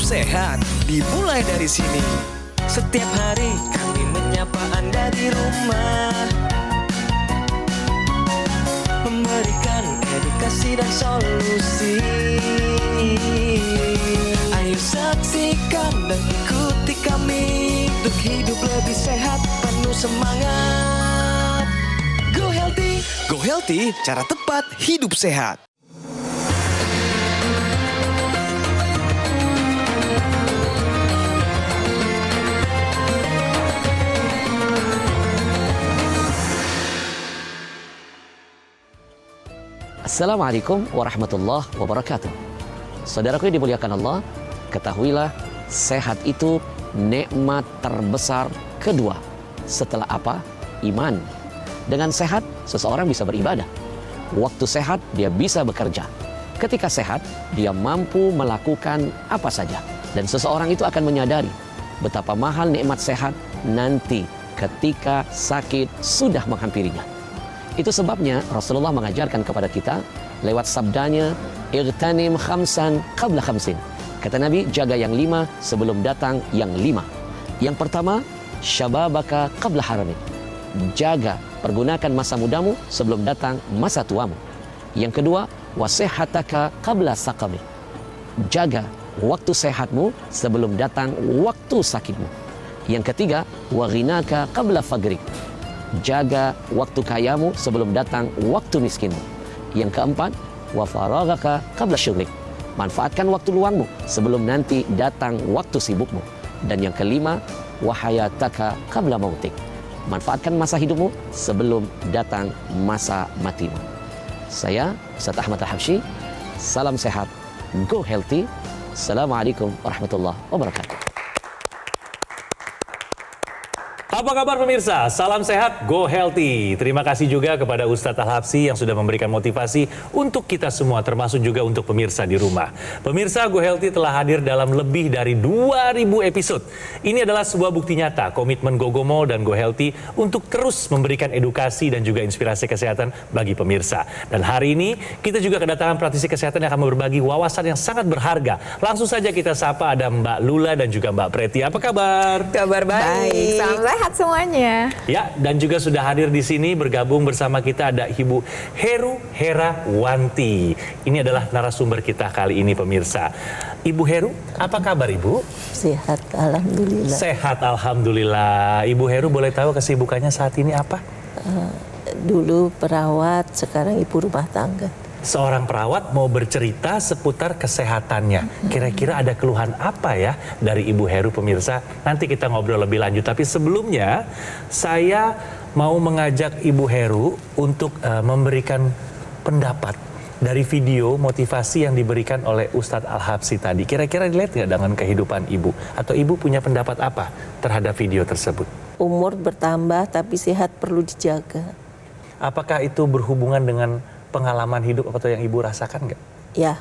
sehat dimulai dari sini. Setiap hari kami menyapa Anda di rumah, memberikan edukasi dan solusi. Ayo saksikan dan ikuti kami untuk hidup lebih sehat, penuh semangat. Go Healthy. Go Healthy, cara tepat hidup sehat. Assalamualaikum warahmatullahi wabarakatuh. Saudaraku yang dimuliakan Allah, ketahuilah sehat itu nikmat terbesar kedua. Setelah apa? Iman. Dengan sehat, seseorang bisa beribadah. Waktu sehat, dia bisa bekerja. Ketika sehat, dia mampu melakukan apa saja. Dan seseorang itu akan menyadari betapa mahal nikmat sehat nanti ketika sakit sudah menghampirinya. Itu sebabnya Rasulullah mengajarkan kepada kita lewat sabdanya, "Irtanim khamsan qabla khamsin." Kata Nabi, jaga yang 5 sebelum datang yang 5. Yang pertama, syababaka qabla haramik. Jaga, pergunakan masa mudamu sebelum datang masa tuamu. Yang kedua, wasihataka qabla saqamik. Jaga waktu sehatmu sebelum datang waktu sakitmu. Yang ketiga, waghinaka qabla fagrik. Jaga waktu kayamu sebelum datang waktu miskinmu. Yang keempat, wa faraghaka qabla syughlik. Manfaatkan waktu luangmu sebelum nanti datang waktu sibukmu. Dan yang kelima, wa hayataka qabla mautik. Manfaatkan masa hidupmu sebelum datang masa matimu. Saya Ustaz Ahmad Al-Habsyi. Salam sehat, go healthy. Assalamualaikum warahmatullahi wabarakatuh. Apa kabar pemirsa? Salam sehat, go healthy. Terima kasih juga kepada Ustadz Al-Habsyi yang sudah memberikan motivasi untuk kita semua, termasuk juga untuk pemirsa di rumah. Pemirsa, go healthy telah hadir dalam lebih dari 2000 episode. Ini adalah sebuah bukti nyata komitmen Gogomo dan go healthy untuk terus memberikan edukasi dan juga inspirasi kesehatan bagi pemirsa. Dan hari ini kita juga kedatangan praktisi kesehatan yang akan berbagi wawasan yang sangat berharga. Langsung saja kita sapa, ada Mbak Lula dan juga Mbak Preti. Apa kabar? Kabar baik. Salam sehat semuanya. Ya, dan juga sudah hadir di sini bergabung bersama kita ada Ibu Heru Herawanti. Ini adalah narasumber kita kali ini pemirsa. Ibu Heru, apa kabar Ibu? Sehat, alhamdulillah. Sehat, alhamdulillah. Ibu Heru boleh tahu kesibukannya saat ini apa? Dulu perawat, sekarang ibu rumah tangga. Seorang perawat mau bercerita seputar kesehatannya. Kira-kira ada keluhan apa ya dari Ibu Heru pemirsa? Nanti kita ngobrol lebih lanjut. Tapi sebelumnya saya mau mengajak Ibu Heru untuk memberikan pendapat dari video motivasi yang diberikan oleh Ustadz Al-Habsyi tadi. Kira-kira relate nggak dengan kehidupan Ibu? Atau Ibu punya pendapat apa terhadap video tersebut? Umur bertambah tapi sehat perlu dijaga. Apakah itu berhubungan dengan pengalaman hidup atau yang Ibu rasakan nggak? Ya.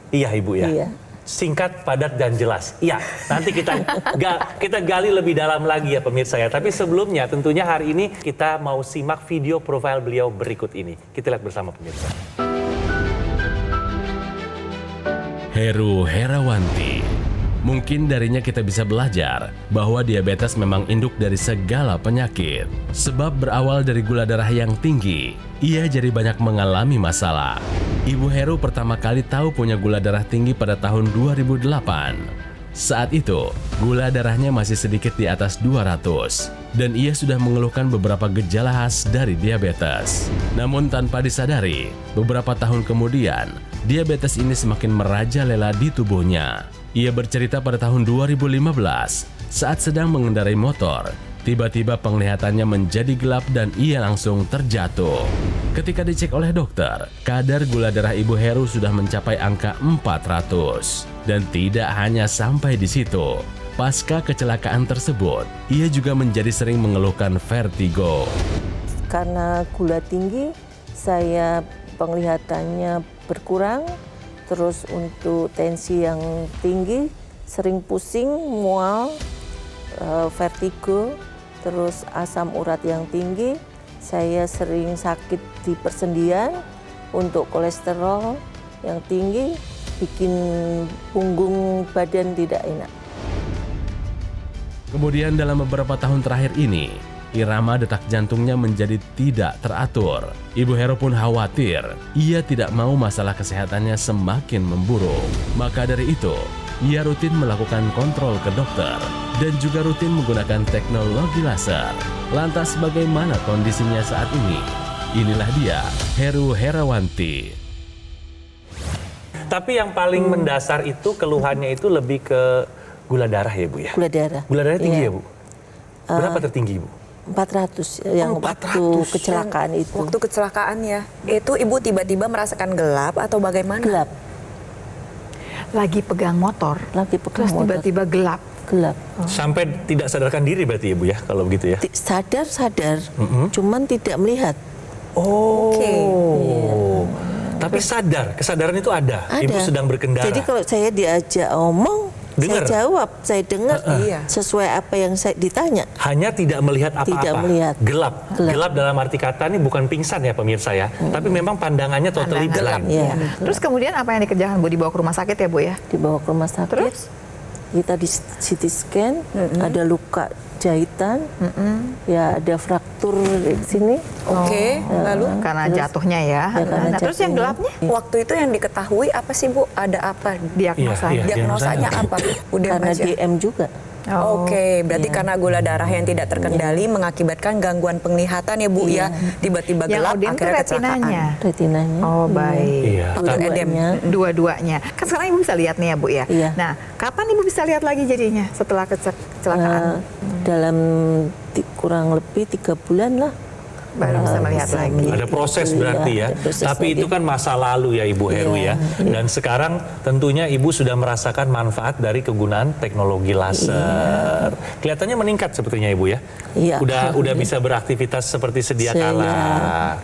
Iya Ibu ya? Iya. Singkat, padat, dan jelas. Iya, nanti kita gali lebih dalam lagi ya pemirsa ya. Tapi sebelumnya tentunya hari ini kita mau simak video profil beliau berikut ini. Kita lihat bersama pemirsa. Heru Herawanti. Mungkin darinya kita bisa belajar bahwa diabetes memang induk dari segala penyakit. Sebab berawal dari gula darah yang tinggi, ia jadi banyak mengalami masalah. Ibu Heru pertama kali tahu punya gula darah tinggi pada tahun 2008. Saat itu, gula darahnya masih sedikit di atas 200. Dan ia sudah mengeluhkan beberapa gejala khas dari diabetes. Namun tanpa disadari, beberapa tahun kemudian, diabetes ini semakin merajalela di tubuhnya. Ia bercerita pada tahun 2015 saat sedang mengendarai motor, tiba-tiba penglihatannya menjadi gelap dan ia langsung terjatuh. Ketika dicek oleh dokter, kadar gula darah Ibu Heru sudah mencapai angka 400. Dan tidak hanya sampai di situ. Pasca kecelakaan tersebut, ia juga menjadi sering mengeluhkan vertigo. Karena gula tinggi, saya penglihatannya berkurang. Terus untuk tensi yang tinggi, sering pusing, mual, vertigo, terus asam urat yang tinggi. Saya sering sakit di persendian, untuk kolesterol yang tinggi, bikin punggung badan tidak enak. Kemudian dalam beberapa tahun terakhir ini, irama detak jantungnya menjadi tidak teratur. Ibu Hero pun khawatir, ia tidak mau masalah kesehatannya semakin memburuk. Maka dari itu, ia rutin melakukan kontrol ke dokter dan juga rutin menggunakan teknologi laser. Lantas bagaimana kondisinya saat ini? Inilah dia, Heru Herawanti. Tapi yang paling mendasar itu keluhannya itu lebih ke gula darah ya Bu ya? Gula darah. Gula darah tinggi Iya. ya Bu? Berapa tertinggi Bu? 400 yang waktu 400. kecelakaan itu. Waktu kecelakaan ya, itu ibu tiba-tiba merasakan gelap atau bagaimana? Gelap, Lagi pegang motor, lagi pegang terus motor. tiba-tiba gelap. Gelap. Sampai tidak sadarkan diri berarti ya Bu ya kalau begitu ya? Sadar, cuman tidak melihat. Oke. Oh. Tapi sadar, kesadaran itu ada. Ada. Ibu sedang berkendara. Jadi kalau saya diajak omong, Dengar. saya jawab, saya dengar Iya. sesuai apa yang saya ditanya. Hanya tidak melihat apa-apa. Tidak melihat. Gelap. Gelap. Gelap dalam arti kata ini bukan pingsan ya pemirsa ya. Tapi memang pandangannya totally Pandangan blind. Iya. Terus kemudian apa yang dikerjakan Bu? Dibawa ke rumah sakit ya Bu ya? Dibawa ke rumah sakit. Terus? Kita di CT scan, ada luka jahitan, ya ada fraktur di sini. Oke, lalu? Terus- Karena jatuhnya ya. Ya, karena Nah, terus yang jatuhnya. gelapnya? Waktu itu yang diketahui apa sih Bu? Ada apa diagnosanya? Iya, iya. Diagnosanya apa? Udah Karena aja. DM juga. Oke, berarti karena gula darah yang tidak terkendali mengakibatkan gangguan penglihatan ya Bu ya. Tiba-tiba Yang gelap Odin itu akhirnya kecelakaan. retinanya. Retinanya. Oh baik. Iya. Waktu edem. Dua-duanya. Dua-duanya. Kan sekarang Ibu bisa lihat nih ya Bu ya. Iya. Nah, kapan Ibu bisa lihat lagi jadinya setelah kecelakaan? Dalam kurang lebih 3 bulan lah. Baru bisa melihat bisa lagi. melihat. Ada proses Iya, berarti ya. ada proses Tapi lagi. itu kan masa lalu ya Ibu Heru Iya, ya. Dan sekarang tentunya Ibu sudah merasakan manfaat dari kegunaan teknologi laser. Kelihatannya meningkat sepertinya Ibu ya. Iya. Udah bisa beraktivitas seperti sedia Saya kala.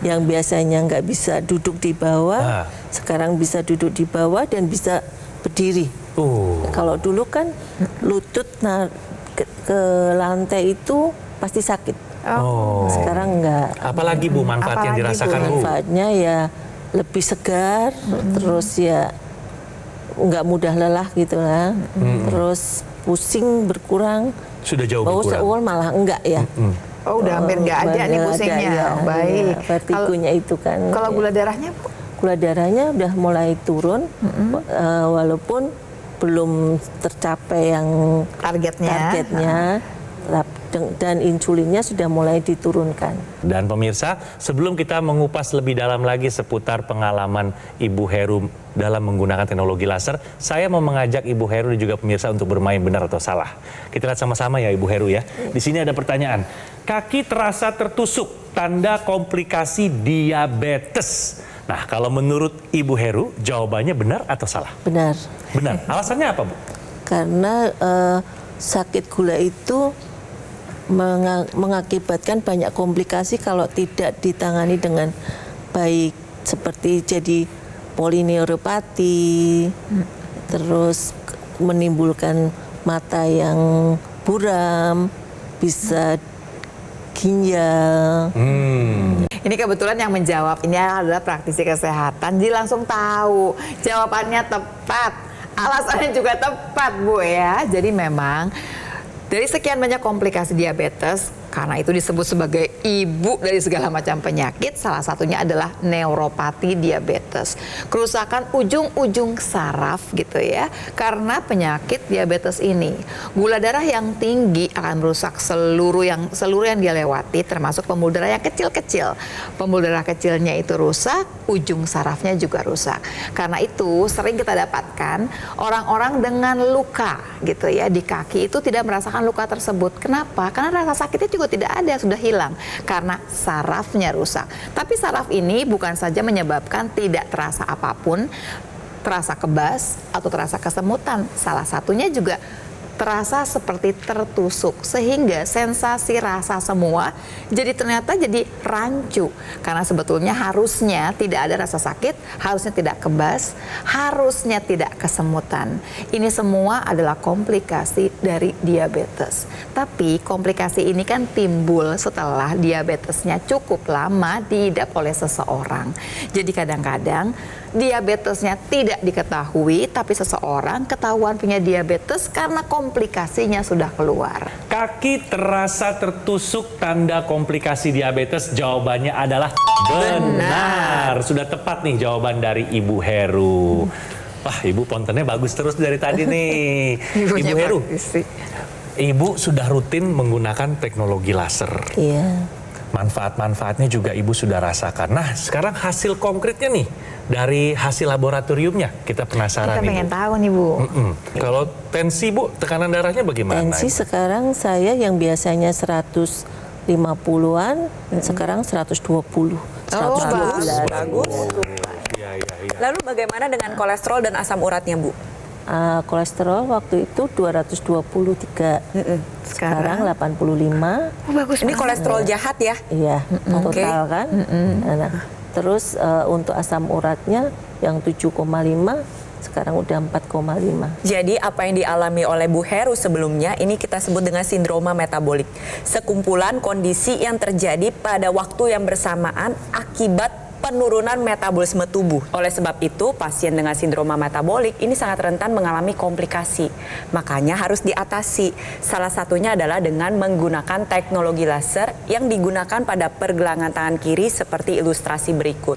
yang biasanya nggak bisa duduk di bawah, Ah. sekarang bisa duduk di bawah dan bisa berdiri. Kalau dulu kan lutut ke lantai itu pasti sakit. Oh. Sekarang enggak. Apalagi Bu manfaat yang Apalagi, Bu? dirasakan Bu? Manfaatnya ya lebih segar, terus ya nggak mudah lelah gitu lah. Terus pusing berkurang. Sudah jauh Bau berkurang. seuol malah enggak ya. Oh, udah hampir nggak ada nih Nggak ada, pusingnya. ya, Baik. ya, vertigonya itu kan. Kalau ya. gula darahnya Bu? Gula darahnya udah mulai turun, walaupun belum tercapai yang targetnya, dan insulinnya sudah mulai diturunkan. Dan pemirsa, sebelum kita mengupas lebih dalam lagi seputar pengalaman Ibu Heru dalam menggunakan teknologi laser, saya mau mengajak Ibu Heru dan juga pemirsa untuk bermain benar atau salah. Kita lihat sama-sama ya Ibu Heru ya. Di sini ada pertanyaan. Kaki terasa tertusuk, tanda komplikasi diabetes. Nah, kalau menurut Ibu Heru, jawabannya benar atau salah? Benar. Benar. Alasannya apa, Bu? Karena sakit gula itu mengakibatkan banyak komplikasi kalau tidak ditangani dengan baik, seperti jadi polineuropati, terus menimbulkan mata yang buram, bisa ginjal. Ini kebetulan yang menjawab ini adalah praktisi kesehatan. Jadi langsung tahu jawabannya tepat. Alasannya juga tepat Bu ya. Jadi memang dari sekian banyak komplikasi diabetes, karena itu disebut sebagai ibu dari segala macam penyakit, salah satunya adalah neuropati diabetes. Kerusakan ujung-ujung saraf gitu ya. Karena penyakit diabetes ini, gula darah yang tinggi akan merusak seluruh yang dia lewati, termasuk pembuluh darah yang kecil-kecil. Pembuluh darah kecilnya itu rusak, ujung sarafnya juga rusak. Karena itu sering kita dapatkan orang-orang dengan luka gitu ya di kaki itu tidak merasakan luka tersebut. Kenapa? Karena rasa sakitnya juga tidak ada, sudah hilang karena sarafnya rusak. Tapi saraf ini bukan saja menyebabkan tidak terasa apapun, terasa kebas atau terasa kesemutan. Salah satunya juga terasa seperti tertusuk, sehingga sensasi rasa semua ternyata jadi rancu. Karena sebetulnya harusnya tidak ada rasa sakit, harusnya tidak kebas, harusnya tidak kesemutan. Ini semua adalah komplikasi dari diabetes. Tapi komplikasi ini kan timbul setelah diabetesnya cukup lama diidap oleh seseorang. Jadi kadang-kadang diabetesnya tidak diketahui, tapi seseorang ketahuan punya diabetes karena komplikasinya sudah keluar. Kaki terasa tertusuk tanda komplikasi diabetes, jawabannya adalah benar. Sudah tepat nih jawaban dari Ibu Heru. Wah, Ibu pontennya bagus terus dari tadi nih. Ibu Heru, Ibu sudah rutin menggunakan teknologi laser. Iya. Manfaat-manfaatnya juga Ibu sudah rasakan. Nah, sekarang hasil konkretnya nih dari hasil laboratoriumnya kita penasaran. Kita pengen tahu nih Bu. Kalau tensi Bu, tekanan darahnya bagaimana? Tensi sekarang saya yang biasanya 150-an, sekarang 120. Bagus. Iya. Lalu bagaimana dengan kolesterol dan asam uratnya, Bu? Kolesterol waktu itu 223, sekarang 85. Oh, bagus. Ini kolesterol jahat ya? Iya, total kan. Nah, terus untuk asam uratnya yang 7,5 sekarang udah 4,5. Jadi apa yang dialami oleh Bu Heru sebelumnya ini kita sebut dengan sindroma metabolik. Sekumpulan kondisi yang terjadi pada waktu yang bersamaan akibat penurunan metabolisme tubuh. Oleh sebab itu, pasien dengan sindroma metabolik ini sangat rentan mengalami komplikasi. Makanya harus diatasi. Salah satunya adalah dengan menggunakan teknologi laser yang digunakan pada pergelangan tangan kiri seperti ilustrasi berikut.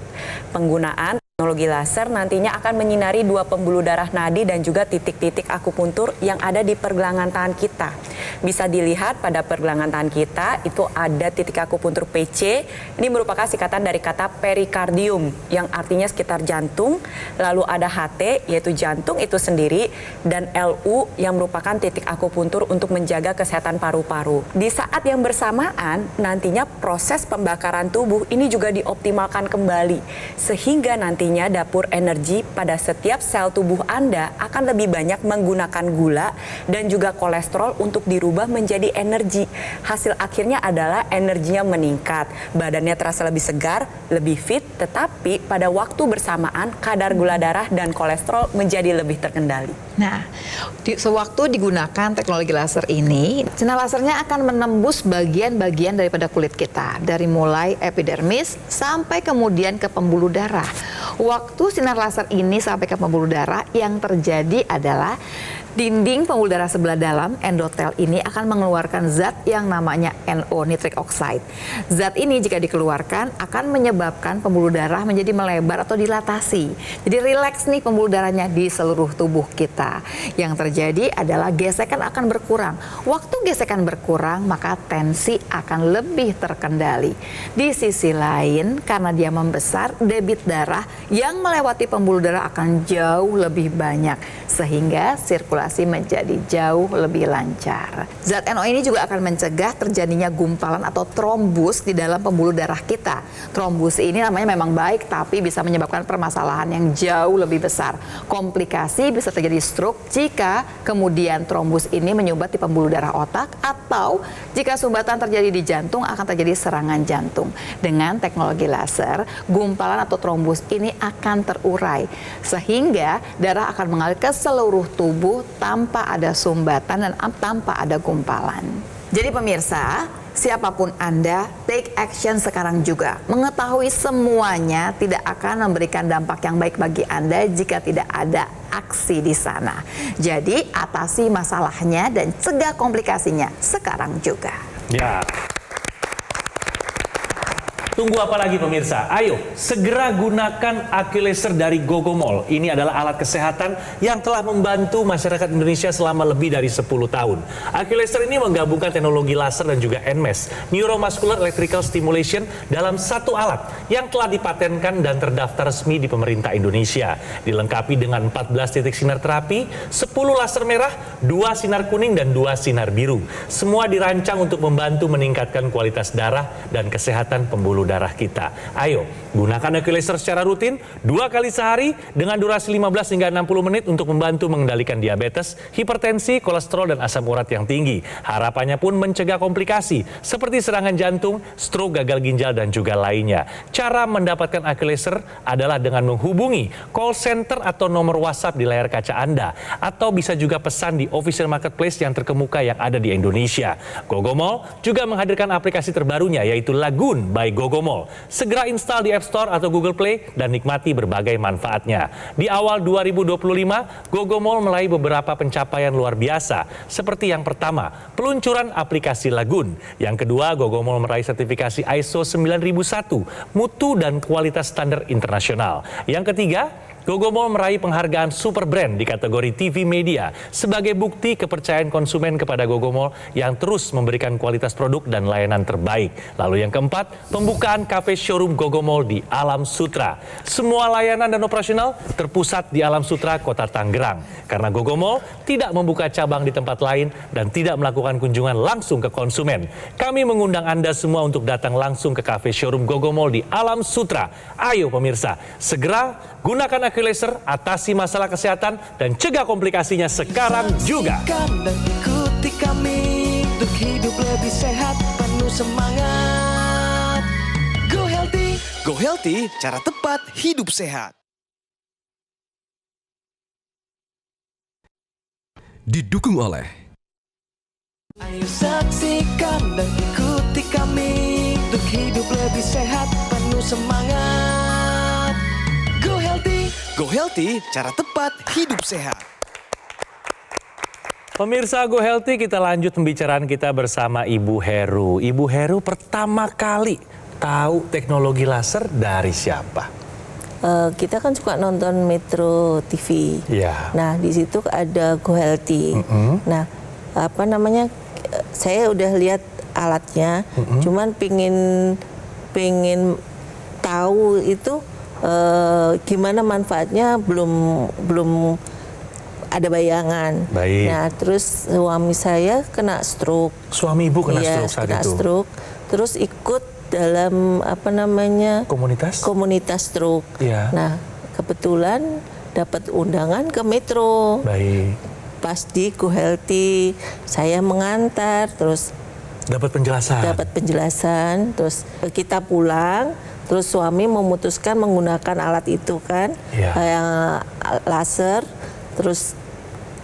Penggunaan teknologi laser nantinya akan menyinari 2 pembuluh darah nadi dan juga titik-titik akupuntur yang ada di pergelangan tangan kita. Bisa dilihat pada pergelangan tangan kita itu ada titik akupuntur PC. Ini merupakan singkatan dari kata perikardium yang artinya sekitar jantung. Lalu ada HT yaitu jantung itu sendiri dan LU yang merupakan titik akupuntur untuk menjaga kesehatan paru-paru. Di saat yang bersamaan nantinya proses pembakaran tubuh ini juga dioptimalkan kembali sehingga nanti dapur energi pada setiap sel tubuh Anda akan lebih banyak menggunakan gula dan juga kolesterol untuk dirubah menjadi energi. Hasil akhirnya adalah energinya meningkat, badannya terasa lebih segar, lebih fit, tetapi pada waktu bersamaan kadar gula darah dan kolesterol menjadi lebih terkendali. Nah, sewaktu digunakan teknologi laser ini, sinar lasernya akan menembus bagian-bagian daripada kulit kita, dari mulai epidermis sampai kemudian ke pembuluh darah. Waktu sinar laser ini sampai ke pembuluh darah, yang terjadi adalah dinding pembuluh darah sebelah dalam endotel ini akan mengeluarkan zat yang namanya NO, nitric oxide. Zat ini jika dikeluarkan akan menyebabkan pembuluh darah menjadi melebar atau dilatasi. Jadi rileks nih pembuluh darahnya di seluruh tubuh kita. Yang terjadi adalah gesekan akan berkurang. Waktu gesekan berkurang maka tensi akan lebih terkendali. Di sisi lain karena dia membesar, debit darah yang melewati pembuluh darah akan jauh lebih banyak sehingga sirkulasi menjadi jauh lebih lancar. Zat NO ini juga akan mencegah terjadinya gumpalan atau trombus di dalam pembuluh darah kita. Trombus ini namanya memang baik tapi bisa menyebabkan permasalahan yang jauh lebih besar. Komplikasi bisa terjadi stroke jika kemudian trombus ini menyumbat di pembuluh darah otak, atau jika sumbatan terjadi di jantung akan terjadi serangan jantung. Dengan teknologi laser, gumpalan atau trombus ini akan terurai sehingga darah akan mengalir ke seluruh tubuh tanpa ada sumbatan dan tanpa ada gumpalan. Jadi pemirsa, siapapun Anda, take action sekarang juga. Mengetahui semuanya tidak akan memberikan dampak yang baik bagi Anda jika tidak ada aksi di sana. Jadi atasi masalahnya dan cegah komplikasinya sekarang juga. Ya. Tunggu apa lagi pemirsa? Ayo segera gunakan AccuLaser dari Gogomol. Ini adalah alat kesehatan yang telah membantu masyarakat Indonesia selama lebih dari 10 tahun. AccuLaser ini menggabungkan teknologi laser dan juga NMES, Neuromuscular Electrical Stimulation, dalam satu alat yang telah dipatenkan dan terdaftar resmi di pemerintah Indonesia. Dilengkapi dengan 14 titik sinar terapi, 10 laser merah, 2 sinar kuning dan 2 sinar biru. Semua dirancang untuk membantu meningkatkan kualitas darah dan kesehatan pembuluh darah kita. Ayo, gunakan AccuLaser secara rutin 2 kali sehari dengan durasi 15 hingga 60 menit untuk membantu mengendalikan diabetes, hipertensi, kolesterol, dan asam urat yang tinggi. Harapannya pun mencegah komplikasi seperti serangan jantung, stroke, gagal ginjal, dan juga lainnya. Cara mendapatkan AccuLaser adalah dengan menghubungi call center atau nomor WhatsApp di layar kaca Anda, atau bisa juga pesan di official marketplace yang terkemuka yang ada di Indonesia. Gogomol juga menghadirkan aplikasi terbarunya yaitu Lagoon by Gogomol Gogomol. Segera install di App Store atau Google Play dan nikmati berbagai manfaatnya. Di awal 2025, Gogomol meraih beberapa pencapaian luar biasa. Seperti yang pertama, peluncuran aplikasi Lagun. Yang kedua, Gogomol meraih sertifikasi ISO 9001, mutu dan kualitas standar internasional. Yang ketiga, Gogomol meraih penghargaan Super Brand di kategori TV Media sebagai bukti kepercayaan konsumen kepada Gogomol yang terus memberikan kualitas produk dan layanan terbaik. Lalu yang keempat, pembukaan kafe showroom Gogomol di Alam Sutra. Semua layanan dan operasional terpusat di Alam Sutra, Kota Tangerang. Karena Gogomol tidak membuka cabang di tempat lain dan tidak melakukan kunjungan langsung ke konsumen. Kami mengundang Anda semua untuk datang langsung ke kafe showroom Gogomol di Alam Sutra. Ayo pemirsa, segera gunakan Laser, atasi masalah kesehatan dan cegah komplikasinya sekarang juga. Dan ikuti kami untuk hidup lebih sehat, penuh semangat. Go Healthy, cara tepat hidup sehat. Didukung oleh Ayo saksikan dan ikuti kami untuk hidup lebih sehat, penuh semangat. Go Healthy, cara tepat hidup sehat. Pemirsa Go Healthy, kita lanjut pembicaraan kita bersama Ibu Heru. Ibu Heru pertama kali tahu teknologi laser dari siapa? Kita kan suka nonton Metro TV. Ya. Nah, di situ ada Go Healthy. Nah, apa namanya? Saya udah lihat alatnya, cuman pingin tahu itu gimana manfaatnya belum ada bayangan. Baik. Nah, terus suami saya kena stroke. Suami Ibu kena stroke saat kena itu? stroke. Terus ikut dalam apa namanya? Komunitas stroke. Iya. Nah, kebetulan dapat undangan ke Metro. Baik. Pas di Go Healthy, saya mengantar, terus dapat penjelasan, terus kita pulang. Terus suami memutuskan menggunakan alat itu kan, yang laser, terus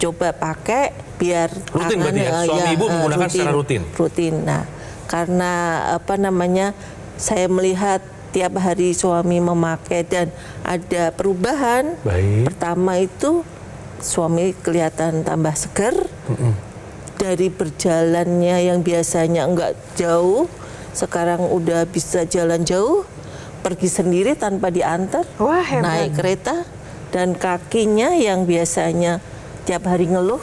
coba pakai biar rutin berarti ya? Suami Ibu menggunakan secara rutin? Rutin. Nah, karena apa namanya, saya melihat tiap hari suami memakai dan ada perubahan. Baik. Pertama itu suami kelihatan tambah seger, dari berjalannya yang biasanya enggak jauh, sekarang udah bisa jalan jauh. Pergi sendiri tanpa diantar, naik kereta, dan kakinya yang biasanya tiap hari ngeluh,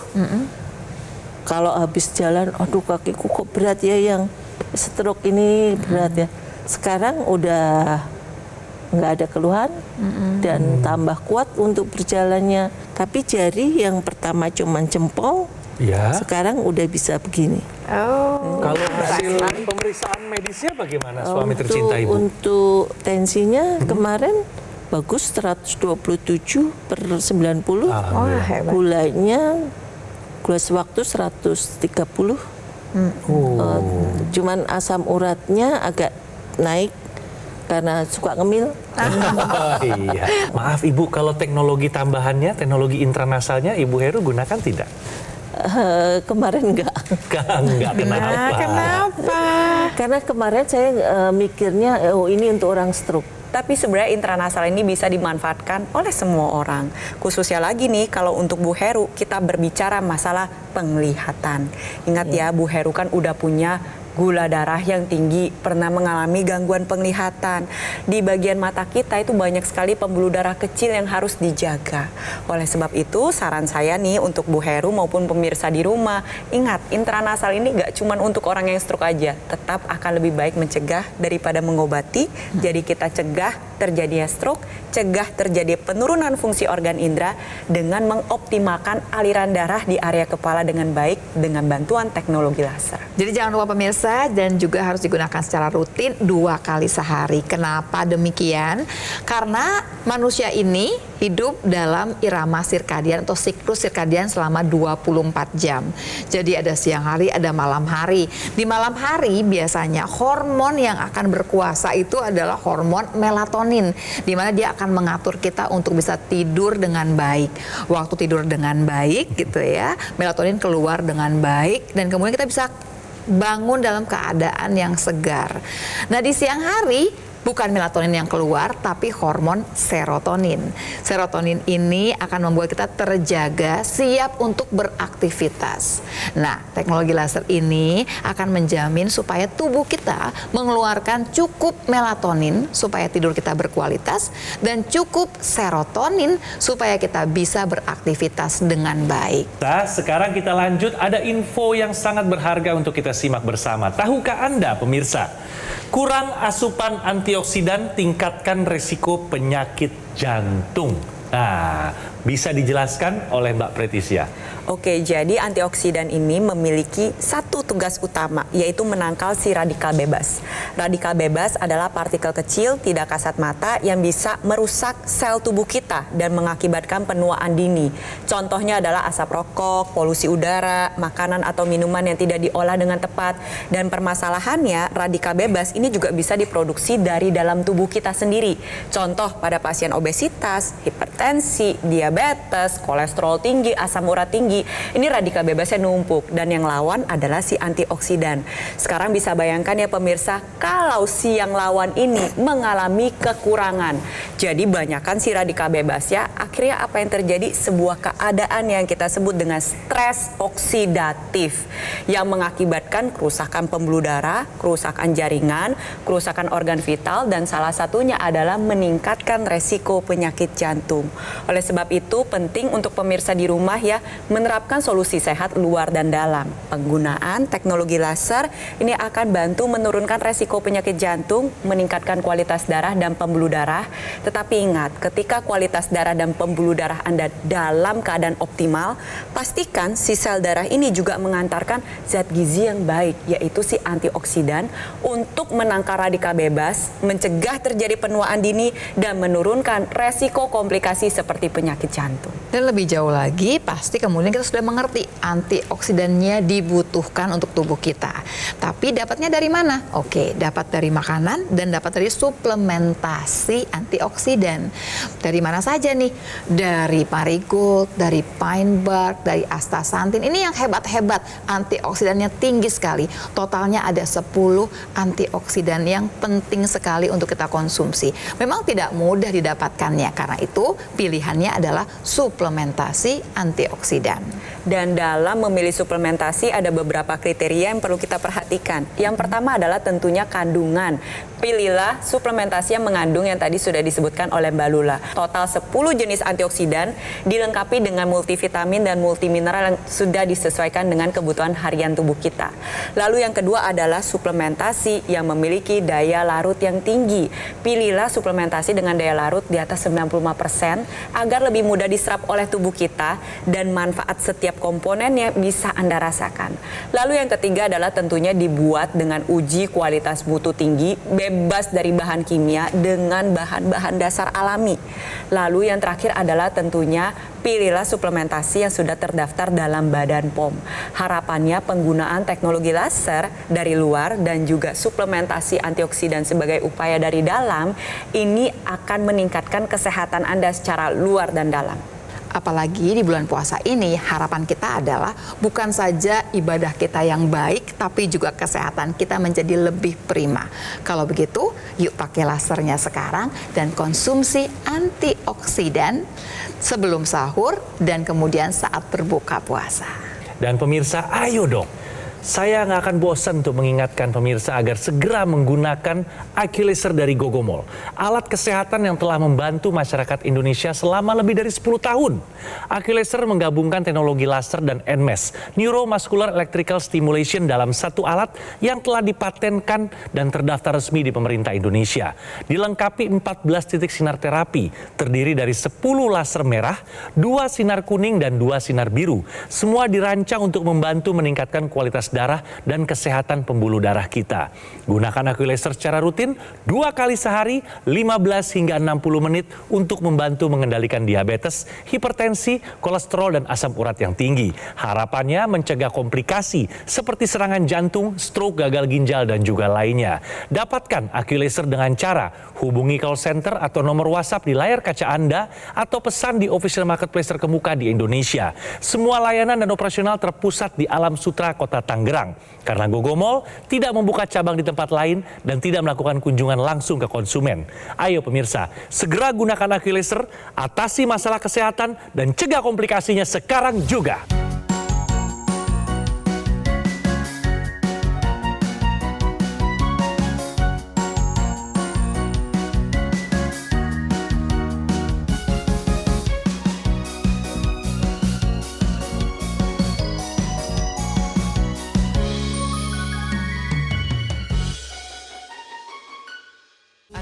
kalau habis jalan, aduh kakiku kok berat ya, yang stroke ini berat ya. Sekarang udah nggak ada keluhan dan tambah kuat untuk berjalannya. Tapi jari yang pertama cuman jempol, sekarang udah bisa begini. Kalau hasil pemeriksaan medisnya bagaimana suami tercinta Ibu? Untuk tensinya kemarin bagus 127/90. Gula sewaktu 130. Cuman asam uratnya agak naik karena suka ngemil. Iya. Maaf Ibu, kalau teknologi tambahannya, teknologi intranasalnya Ibu Heru gunakan tidak? Kemarin enggak. Kenapa? Karena kemarin saya mikirnya ini untuk orang stroke. Tapi sebenarnya intranasal ini bisa dimanfaatkan oleh semua orang. Khususnya lagi nih kalau untuk Bu Heru kita berbicara masalah penglihatan. Ingat ya, Bu Heru kan udah punya gula darah yang tinggi, pernah mengalami gangguan penglihatan. Di bagian mata kita itu banyak sekali pembuluh darah kecil yang harus dijaga. Oleh sebab itu, saran saya nih untuk Bu Heru maupun pemirsa di rumah, ingat, intranasal ini gak cuma untuk orang yang stroke aja, tetap akan lebih baik mencegah daripada mengobati. Jadi kita cegah terjadinya stroke, cegah terjadi penurunan fungsi organ indera dengan mengoptimalkan aliran darah di area kepala dengan baik dengan bantuan teknologi laser. Jadi jangan lupa pemirsa, dan juga harus digunakan secara rutin 2 kali sehari. Kenapa demikian? Karena manusia ini hidup dalam irama sirkadian atau siklus sirkadian selama 24 jam. Jadi ada siang hari, ada malam hari. Di malam hari biasanya hormon yang akan berkuasa itu adalah hormon melatonin, di mana dia akan mengatur kita untuk bisa tidur dengan baik. Waktu tidur dengan baik gitu ya, melatonin keluar dengan baik, dan kemudian kita bisa bangun dalam keadaan yang segar. Nah, di siang hari bukan melatonin yang keluar, tapi hormon serotonin. Serotonin ini akan membuat kita terjaga, siap untuk beraktivitas. Nah, teknologi laser ini akan menjamin supaya tubuh kita mengeluarkan cukup melatonin supaya tidur kita berkualitas dan cukup serotonin supaya kita bisa beraktivitas dengan baik. Nah, sekarang kita lanjut, ada info yang sangat berharga untuk kita simak bersama. Tahukah Anda pemirsa, kurang asupan antioksidan tingkatkan resiko penyakit jantung. Nah, bisa dijelaskan oleh Mbak Pretisia. Oke, jadi antioksidan ini memiliki satu tugas utama, yaitu menangkal si radikal bebas. Radikal bebas adalah partikel kecil tidak kasat mata yang bisa merusak sel tubuh kita dan mengakibatkan penuaan dini. Contohnya adalah asap rokok, polusi udara, makanan atau minuman yang tidak diolah dengan tepat. Dan permasalahannya, radikal bebas ini juga bisa diproduksi dari dalam tubuh kita sendiri. Contoh pada pasien obesitas, hipertensi, diabetes, kolesterol tinggi, asam urat tinggi. Ini radikal bebasnya numpuk dan yang lawan adalah si antioksidan. Sekarang bisa bayangkan ya pemirsa, kalau si yang lawan ini mengalami kekurangan. Jadi banyakkan si radikal bebasnya, akhirnya apa yang terjadi? Sebuah keadaan yang kita sebut dengan stres oksidatif yang mengakibatkan kerusakan pembuluh darah, kerusakan jaringan, kerusakan organ vital, dan salah satunya adalah meningkatkan resiko penyakit jantung. Oleh sebab itu penting untuk pemirsa di rumah ya menerapkan solusi sehat luar dan dalam. Penggunaan teknologi laser ini akan bantu menurunkan resiko penyakit jantung, meningkatkan kualitas darah dan pembuluh darah. Tetapi ingat, ketika kualitas darah dan pembuluh darah Anda dalam keadaan optimal, pastikan si sel darah ini juga mengantarkan zat gizi yang baik, yaitu si antioksidan untuk menangkal radikal bebas, mencegah terjadi penuaan dini, dan menurunkan resiko komplikasi seperti penyakit jantung. Dan lebih jauh lagi, pasti kemudian kita sudah mengerti antioksidannya dibutuhkan untuk tubuh kita. Tapi dapatnya dari mana? Oke, dapat dari makanan dan dapat dari suplementasi antioksidan. Dari mana saja nih? Dari marigold, dari pine bark, dari astaxanthin. Ini yang hebat-hebat, antioksidannya tinggi sekali. Totalnya ada 10 antioksidan yang penting sekali untuk kita konsumsi. Memang tidak mudah didapatkannya, karena itu pilihannya adalah suplementasi antioksidan. Dan dalam memilih suplementasi ada beberapa kriteria yang perlu kita perhatikan. Yang pertama adalah tentunya kandungan. Pilihlah suplementasi yang mengandung yang tadi sudah disebutkan oleh Mbak Lula. Total 10 jenis antioksidan dilengkapi dengan multivitamin dan multimineral yang sudah disesuaikan dengan kebutuhan harian tubuh kita. Lalu yang kedua adalah suplementasi yang memiliki daya larut yang tinggi. Pilihlah suplementasi dengan daya larut di atas 95% agar lebih mudah diserap oleh tubuh kita dan manfaat setiap komponennya bisa Anda rasakan. Lalu yang ketiga adalah tentunya dibuat dengan uji kualitas mutu tinggi, bebas dari bahan kimia dengan bahan-bahan dasar alami. Lalu yang terakhir adalah tentunya pilihlah suplementasi yang sudah terdaftar dalam Badan POM. Harapannya penggunaan teknologi laser dari luar dan juga suplementasi antioksidan sebagai upaya dari dalam ini akan meningkatkan kesehatan Anda secara luar dan dalam. Apalagi di bulan puasa ini, harapan kita adalah bukan saja ibadah kita yang baik, tapi juga kesehatan kita menjadi lebih prima. Kalau begitu, yuk pakai lasernya sekarang dan konsumsi antioksidan sebelum sahur dan kemudian saat berbuka puasa. Dan pemirsa, ayo dong. Saya nggak akan bosan untuk mengingatkan pemirsa agar segera menggunakan IQ Laser dari Gogomol. Alat kesehatan yang telah membantu masyarakat Indonesia selama lebih dari 10 tahun. IQ Laser menggabungkan teknologi laser dan NMES, Neuromuscular Electrical Stimulation dalam satu alat yang telah dipatenkan dan terdaftar resmi di pemerintah Indonesia. Dilengkapi 14 titik sinar terapi, terdiri dari 10 laser merah, 2 sinar kuning, dan 2 sinar biru. Semua dirancang untuk membantu meningkatkan kualitas darah dan kesehatan pembuluh darah kita. Gunakan IQ Laser secara rutin 2 kali sehari 15 hingga 60 menit untuk membantu mengendalikan diabetes, hipertensi, kolesterol, dan asam urat yang tinggi. Harapannya mencegah komplikasi seperti serangan jantung, stroke, gagal ginjal, dan juga lainnya. Dapatkan IQ Laser dengan cara hubungi call center atau nomor WhatsApp di layar kaca Anda atau pesan di official marketplace terkemuka di Indonesia. Semua layanan dan operasional terpusat di Alam Sutra, Kota Tangerang. Tanggerang. Karena GoGoMall tidak membuka cabang di tempat lain dan tidak melakukan kunjungan langsung ke konsumen. Ayo pemirsa, segera gunakan AQ Laser, atasi masalah kesehatan dan cegah komplikasinya sekarang juga.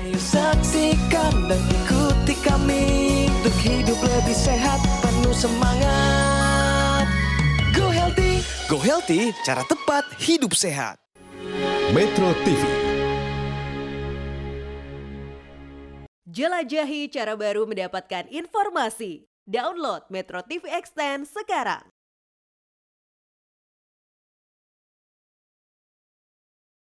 Ayo saksikan dan ikuti kami untuk hidup lebih sehat, penuh semangat. Go Healthy, cara tepat hidup sehat. Metro TV. Jelajahi cara baru mendapatkan informasi. Download Metro TV Extend sekarang.